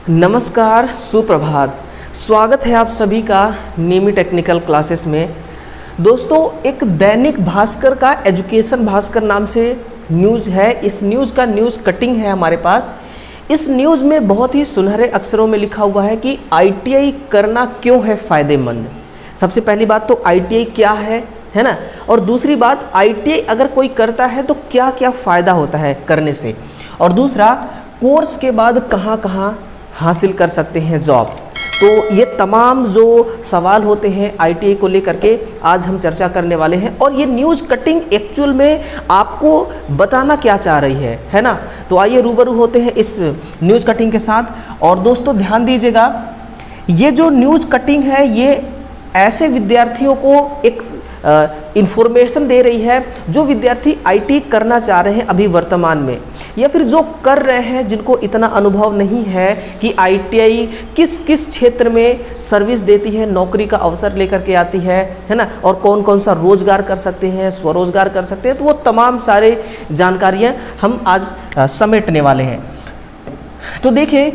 नमस्कार, सुप्रभात। स्वागत है आप सभी का नीमी टेक्निकल क्लासेस में। दोस्तों, एक दैनिक भास्कर का एजुकेशन भास्कर नाम से न्यूज़ है। इस न्यूज़ का न्यूज़ कटिंग है हमारे पास। इस न्यूज़ में बहुत ही सुनहरे अक्षरों में लिखा हुआ है कि आईटीआई करना क्यों है फ़ायदेमंद। सबसे पहली बात तो आईटीआई क्या है ना, और दूसरी बात आईटीआई अगर कोई करता है तो क्या क्या फ़ायदा होता है करने से, और दूसरा कोर्स के बाद कहाँ कहाँ हासिल कर सकते हैं जॉब। तो ये तमाम जो सवाल होते हैं आईटीआई को लेकर के आज हम चर्चा करने वाले हैं, और ये न्यूज़ कटिंग एक्चुअल में आपको बताना क्या चाह रही है ना। तो आइए रूबरू होते हैं इस न्यूज़ कटिंग के साथ। और दोस्तों ध्यान दीजिएगा, ये जो न्यूज़ कटिंग है ये ऐसे विद्यार्थियों को एक इंफॉर्मेशन दे रही है जो विद्यार्थी आईटी करना चाह रहे हैं अभी वर्तमान में, या फिर जो कर रहे हैं जिनको इतना अनुभव नहीं है कि आईटीआई किस किस क्षेत्र में सर्विस देती है, नौकरी का अवसर लेकर के आती है ना, और कौन कौन सा रोजगार कर सकते हैं, स्वरोजगार कर सकते हैं। तो वो तमाम सारे जानकारियाँ हम आज समेटने वाले हैं। तो देखिए,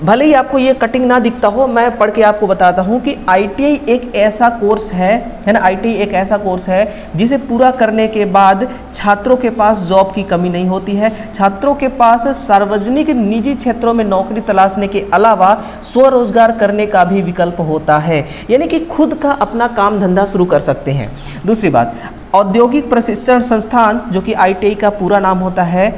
भले ही आपको ये कटिंग ना दिखता हो, मैं पढ़ के आपको बताता हूँ कि आईटीआई एक ऐसा कोर्स है ना, आईटीआई एक ऐसा कोर्स है जिसे पूरा करने के बाद छात्रों के पास जॉब की कमी नहीं होती है। छात्रों के पास सार्वजनिक निजी क्षेत्रों में नौकरी तलाशने के अलावा स्वरोजगार करने का भी विकल्प होता है, यानी कि खुद का अपना काम धंधा शुरू कर सकते हैं। दूसरी बात, औद्योगिक प्रशिक्षण संस्थान जो कि आईटीआई का पूरा नाम होता है,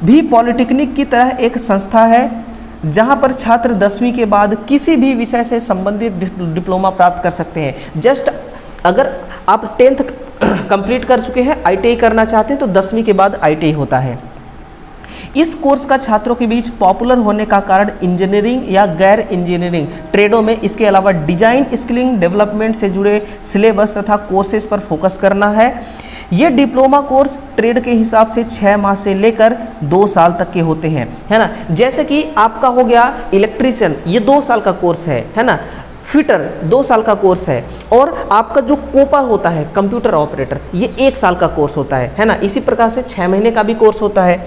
भी पॉलिटेक्निक की तरह एक संस्था है जहां पर छात्र 10वीं के बाद किसी भी विषय से संबंधित डिप्लोमा प्राप्त कर सकते हैं। जस्ट अगर आप 10th कंप्लीट कर चुके हैं, आईटीआई करना चाहते हैं, तो 10वीं के बाद आईटीआई होता है। इस कोर्स का छात्रों के बीच पॉपुलर होने का कारण इंजीनियरिंग या गैर इंजीनियरिंग ट्रेडों में, इसके अलावा डिजाइन स्किलिंग डेवलपमेंट से जुड़े सिलेबस तथा कोर्सेज पर फोकस करना है। ये डिप्लोमा कोर्स ट्रेड के हिसाब से 6 माह से लेकर 2 साल तक के होते हैं, है ना। जैसे कि आपका हो गया इलेक्ट्रीशियन, ये 2 साल का कोर्स है ना। फिटर 2 साल का कोर्स है, और आपका जो कोपा होता है कंप्यूटर ऑपरेटर, ये 1 साल का कोर्स होता है ना। इसी प्रकार से 6 महीने का भी कोर्स होता है।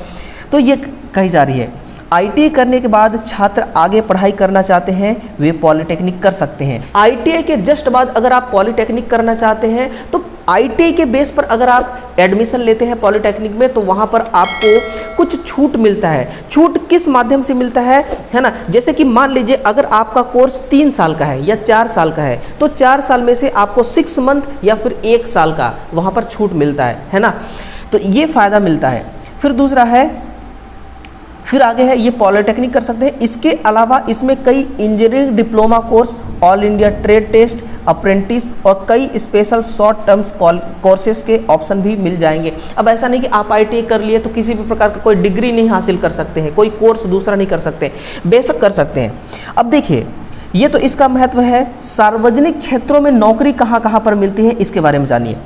तो ये कही जा रही है आईटीआई करने के बाद छात्र आगे पढ़ाई करना चाहते हैं वे पॉलिटेक्निक कर सकते हैं। आईटीआई के जस्ट बाद अगर आप पॉलिटेक्निक करना चाहते हैं तो आईटीआई के बेस पर अगर आप एडमिशन लेते हैं पॉलिटेक्निक में, तो वहाँ पर आपको कुछ छूट मिलता है। छूट किस माध्यम से मिलता है ना। जैसे कि मान लीजिए अगर आपका कोर्स 3 साल का है या 4 साल का है, तो 4 साल में से आपको 6 मंथ या फिर 1 साल का वहाँ पर छूट मिलता है ना। तो ये फ़ायदा मिलता है। फिर दूसरा है, फिर आगे है ये पॉलिटेक्निक कर सकते हैं। इसके अलावा इसमें कई engineering diploma course, all India trade test, apprentice और कई स्पेशल शॉर्ट टर्म्स कोर्सेज के ऑप्शन भी मिल जाएंगे। अब ऐसा नहीं कि आप आईटीआई कर लिए तो किसी भी प्रकार का कोई डिग्री नहीं हासिल कर सकते हैं, कोई कोर्स दूसरा नहीं कर सकते, बेशक कर सकते हैं। अब देखिए, ये तो इसका महत्व है। सार्वजनिक क्षेत्रों में नौकरी कहाँ कहाँ पर मिलती है, इसके बारे में जानिए।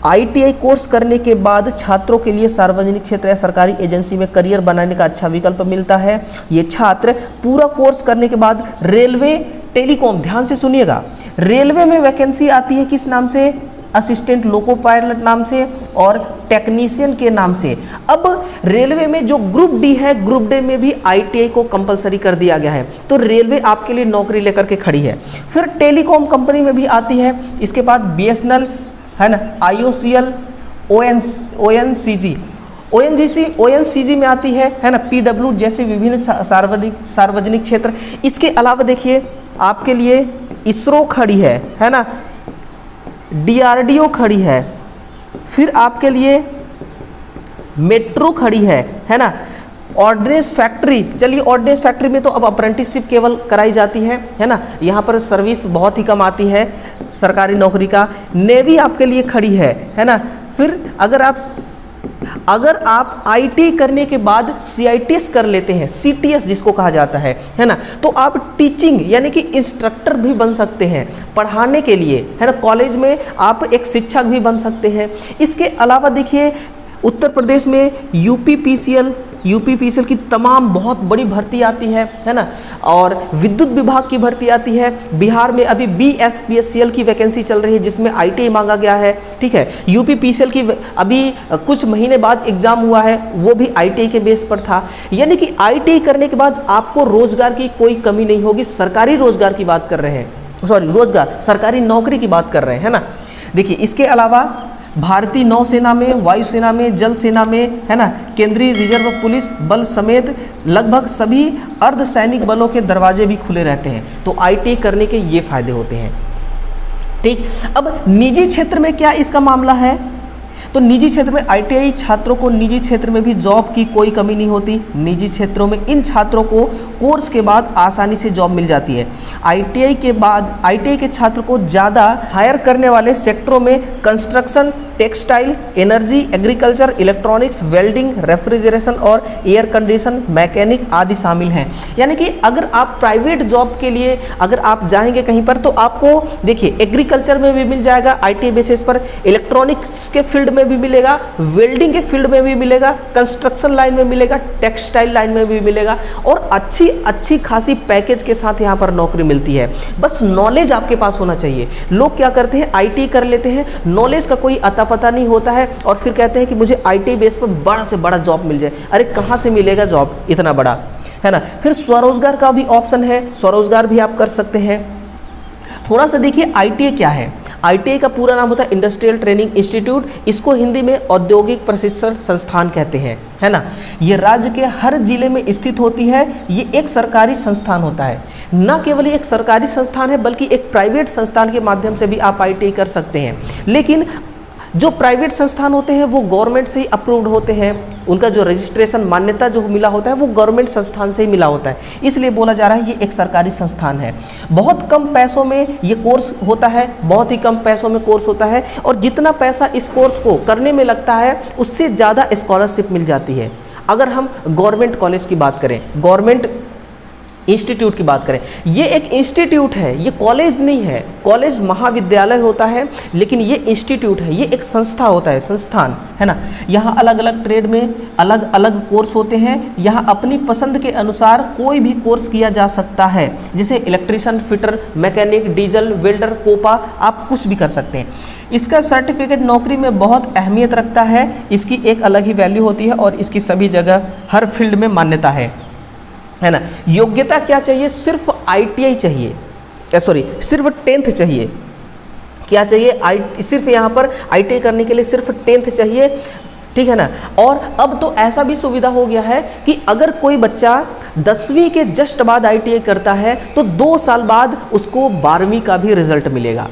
आईटीआई कोर्स करने के बाद छात्रों के लिए सार्वजनिक क्षेत्र या सरकारी एजेंसी में करियर बनाने का अच्छा विकल्प मिलता है। ये छात्र पूरा कोर्स करने के बाद रेलवे, टेलीकॉम, ध्यान से सुनिएगा, रेलवे में वैकेंसी आती है किस नाम से, असिस्टेंट लोको पायलट नाम से और टेक्नीशियन के नाम से। अब रेलवे में जो ग्रुप डी है, ग्रुप डी में भी आईटीआई को कंपलसरी कर दिया गया है, तो रेलवे आपके लिए नौकरी लेकर के खड़ी है। फिर टेलीकॉम कंपनी में भी आती है। इसके बाद बीएसएनएल है ना, आईओसीएल, ओएनजीसी में आती है ना, पीडब्ल्यू जैसे विभिन्न सार्वजनिक क्षेत्र। इसके अलावा देखिए आपके लिए इसरो खड़ी है ना, डीआरडीओ खड़ी है, फिर आपके लिए मेट्रो खड़ी है ना, ऑर्डिनेंस फैक्ट्री। चलिए, ऑर्डिनेंस फैक्ट्री में तो अब अप्रेंटिसशिप केवल कराई जाती है ना, यहाँ पर सर्विस बहुत ही कम आती है सरकारी नौकरी का। नेवी आपके लिए खड़ी है ना। फिर अगर आप आईटी करने के बाद सीआईटीएस कर लेते हैं, सीटीएस जिसको कहा जाता है ना, तो आप टीचिंग यानी कि इंस्ट्रक्टर भी बन सकते हैं पढ़ाने के लिए, है ना। कॉलेज में आप एक शिक्षक भी बन सकते हैं। इसके अलावा देखिए उत्तर प्रदेश में यूपीपीसीएल यूपीपीसीएल की तमाम बहुत बड़ी भर्ती आती है ना, और विद्युत विभाग की भर्ती आती है। बिहार में अभी बीएसपीएससीएल की वैकेंसी चल रही है जिसमें आईटीआई मांगा गया है, ठीक है। यूपीपीसीएल की अभी कुछ महीने बाद एग्जाम हुआ है, वो भी आईटीआई के बेस पर था। यानी कि आईटीआई करने के बाद आपको रोजगार की कोई कमी नहीं होगी। सरकारी रोजगार की बात कर रहे हैं, सॉरी रोजगार, सरकारी नौकरी की बात कर रहे हैं ना। देखिए इसके अलावा भारतीय नौसेना में, वायुसेना में, जल सेना में, है ना, केंद्रीय रिजर्व पुलिस बल समेत लगभग सभी अर्धसैनिक बलों के दरवाजे भी खुले रहते हैं। तो आईटीआई करने के ये फायदे होते हैं, ठीक। अब निजी क्षेत्र में क्या इसका मामला है? तो निजी क्षेत्र में आईटीआई छात्रों को निजी क्षेत्र में भी जॉब की कोई कमी नहीं होती। निजी क्षेत्रों में इन छात्रों को कोर्स के बाद आसानी से जॉब मिल जाती है। आईटीआई के बाद आईटीआई के छात्र को ज़्यादा हायर करने वाले सेक्टरों में construction, textile, energy, agriculture, electronics, welding, refrigeration और एयर कंडीशन, मैकेनिक आदि शामिल हैं। यानी कि अगर आप प्राइवेट जॉब के लिए अगर आप जाएंगे कहीं पर तो आपको देखिए एग्रीकल्चर में भी मिल जाएगा आईटीआई बेसिस पर, इलेक्ट्रॉनिक्स के फील्ड में भी मिलेगा, वेल्डिंग के फील्ड में भी मिलेगा, कंस्ट्रक्शन लाइन में मिलेगा, टेक्सटाइल लाइन में भी मिलेगा और अच्छी खासी पैकेज के साथ यहाँ पर नौकरी मिलती है। बस नॉलेज आपके पास होना चाहिए। लोग क्या करते हैं, आईटीआई कर लेते हैं, नॉलेज का कोई अता पता नहीं होता है और फिर कहते हैं कि मुझे आईटीआई बेस पर बड़ा से बड़ा जॉब मिल जाए। अरे कहाँ से मिलेगा जॉब इतना बड़ा, है ना। फिर स्वरोजगार का भी ऑप्शन है, स्वरोजगार भी आप कर सकते हैं। थोड़ा सा देखिए आईटीआई क्या है। आईटीआई का पूरा नाम होता है इंडस्ट्रियल ट्रेनिंग इंस्टीट्यूट, इसको हिंदी में औद्योगिक प्रशिक्षण संस्थान कहते हैं, है ना। ये राज्य के हर जिले में स्थित होती है। ये एक सरकारी संस्थान होता है, न केवल एक सरकारी संस्थान है बल्कि एक प्राइवेट संस्थान के माध्यम से भी आप आईटीआई कर सकते हैं। लेकिन जो प्राइवेट संस्थान होते हैं वो गवर्नमेंट से ही अप्रूव्ड होते हैं, उनका जो रजिस्ट्रेशन मान्यता जो मिला होता है वो गवर्नमेंट संस्थान से ही मिला होता है, इसलिए बोला जा रहा है ये एक सरकारी संस्थान है। बहुत कम पैसों में ये कोर्स होता है, बहुत ही कम पैसों में कोर्स होता है और जितना पैसा इस कोर्स को करने में लगता है उससे ज़्यादा स्कॉलरशिप मिल जाती है। अगर हम गवर्नमेंट कॉलेज की बात करें, गवर्नमेंट इंस्टीट्यूट की बात करें, ये एक इंस्टीट्यूट है, ये कॉलेज नहीं है। कॉलेज महाविद्यालय होता है लेकिन ये इंस्टीट्यूट है, ये एक संस्था होता है, संस्थान, है ना। यहाँ अलग अलग ट्रेड में अलग अलग कोर्स होते हैं। यहाँ अपनी पसंद के अनुसार कोई भी कोर्स किया जा सकता है, जैसे electrician, fitter, mechanic, diesel, welder, COPA, आप कुछ भी कर सकते हैं। इसका सर्टिफिकेट नौकरी में बहुत अहमियत रखता है, इसकी एक अलग ही वैल्यू होती है और इसकी सभी जगह हर फील्ड में मान्यता है ना। योग्यता क्या चाहिए? सिर्फ आईटीआई चाहिए, सॉरी सिर्फ 10th चाहिए। क्या चाहिए? सिर्फ यहाँ पर आईटीआई करने के लिए सिर्फ 10th चाहिए, ठीक है ना। और अब तो ऐसा भी सुविधा हो गया है कि अगर कोई बच्चा 10वीं के जस्ट बाद आईटीआई करता है तो 2 साल बाद उसको 12वीं का भी रिजल्ट मिलेगा।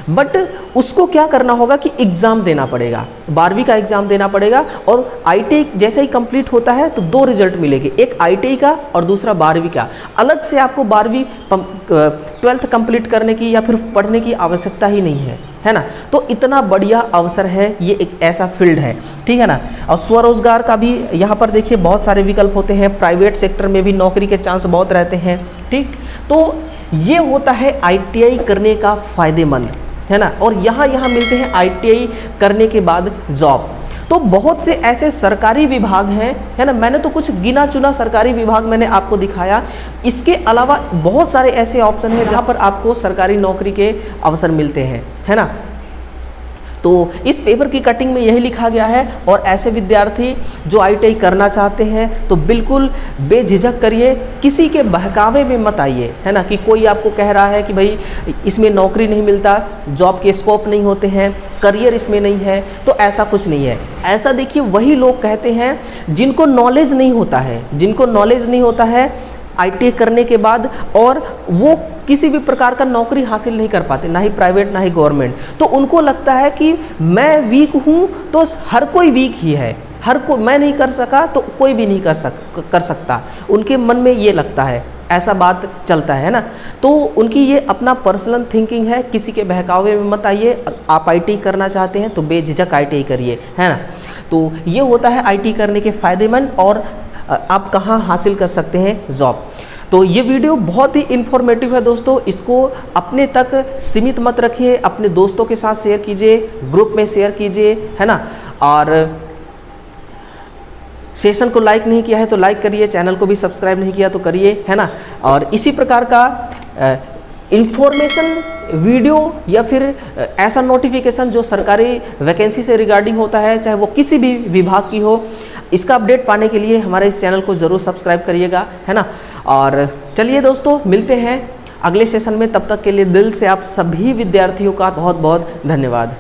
बट उसको क्या करना होगा कि एग्ज़ाम देना पड़ेगा, 12वीं का एग्ज़ाम देना पड़ेगा और आईटीआई जैसे ही कंप्लीट होता है तो 2 रिजल्ट मिलेंगे, एक आईटीआई का और दूसरा 12वीं का। अलग से आपको 12वीं 12th कंप्लीट करने की या फिर पढ़ने की आवश्यकता ही नहीं है ना। तो इतना बढ़िया अवसर है, ये एक ऐसा फील्ड है, ठीक है ना। और स्वरोजगार का भी यहाँ पर देखिए बहुत सारे विकल्प होते हैं, प्राइवेट सेक्टर में भी नौकरी के चांस बहुत रहते हैं, ठीक। तो ये होता है आईटीआई करने का फ़ायदेमंद, है ना। और यहाँ मिलते हैं आईटीआई करने के बाद जॉब। तो बहुत से ऐसे सरकारी विभाग हैं, है ना। मैंने तो कुछ गिना चुना सरकारी विभाग मैंने आपको दिखाया, इसके अलावा बहुत सारे ऐसे ऑप्शन हैं जहाँ पर आपको सरकारी नौकरी के अवसर मिलते हैं, है ना। तो इस पेपर की कटिंग में यही लिखा गया है और ऐसे विद्यार्थी जो आईटीआई करना चाहते हैं तो बिल्कुल बेझिझक करिए, किसी के बहकावे में मत आइए, है ना। कि कोई आपको कह रहा है कि भाई इसमें नौकरी नहीं मिलता, जॉब के स्कोप नहीं होते हैं, करियर इसमें नहीं है, तो ऐसा कुछ नहीं है। ऐसा देखिए वही लोग कहते हैं जिनको नॉलेज नहीं होता है, जिनको नॉलेज नहीं होता है आईटीआई करने के बाद और वो किसी भी प्रकार का नौकरी हासिल नहीं कर पाते, ना ही प्राइवेट ना ही गवर्नमेंट। तो उनको लगता है कि मैं वीक हूँ तो हर कोई वीक ही है, मैं नहीं कर सका तो कोई भी नहीं कर सकता, उनके मन में ये लगता है, ऐसा बात चलता है ना। तो उनकी ये अपना पर्सनल थिंकिंग है, किसी के बहकावे में मत आइए। आप आईटीआई करना चाहते हैं तो बेझिझक आईटीआई करिए, है ना। तो ये होता है आईटीआई करने के फ़ायदेमंद और आप कहाँ हासिल कर सकते हैं जॉब। तो ये वीडियो बहुत ही इन्फॉर्मेटिव है दोस्तों, इसको अपने तक सीमित मत रखिए, अपने दोस्तों के साथ शेयर कीजिए, ग्रुप में शेयर कीजिए, है ना। और सेशन को लाइक नहीं किया है तो लाइक करिए, चैनल को भी सब्सक्राइब नहीं किया तो करिए, है ना। और इसी प्रकार का इंफॉर्मेशन वीडियो या फिर ऐसा नोटिफिकेशन जो सरकारी वैकेंसी से रिगार्डिंग होता है, चाहे वो किसी भी विभाग की हो, इसका अपडेट पाने के लिए हमारे इस चैनल को ज़रूर सब्सक्राइब करिएगा, है ना। और चलिए दोस्तों, मिलते हैं अगले सेशन में। तब तक के लिए दिल से आप सभी विद्यार्थियों का बहुत बहुत धन्यवाद।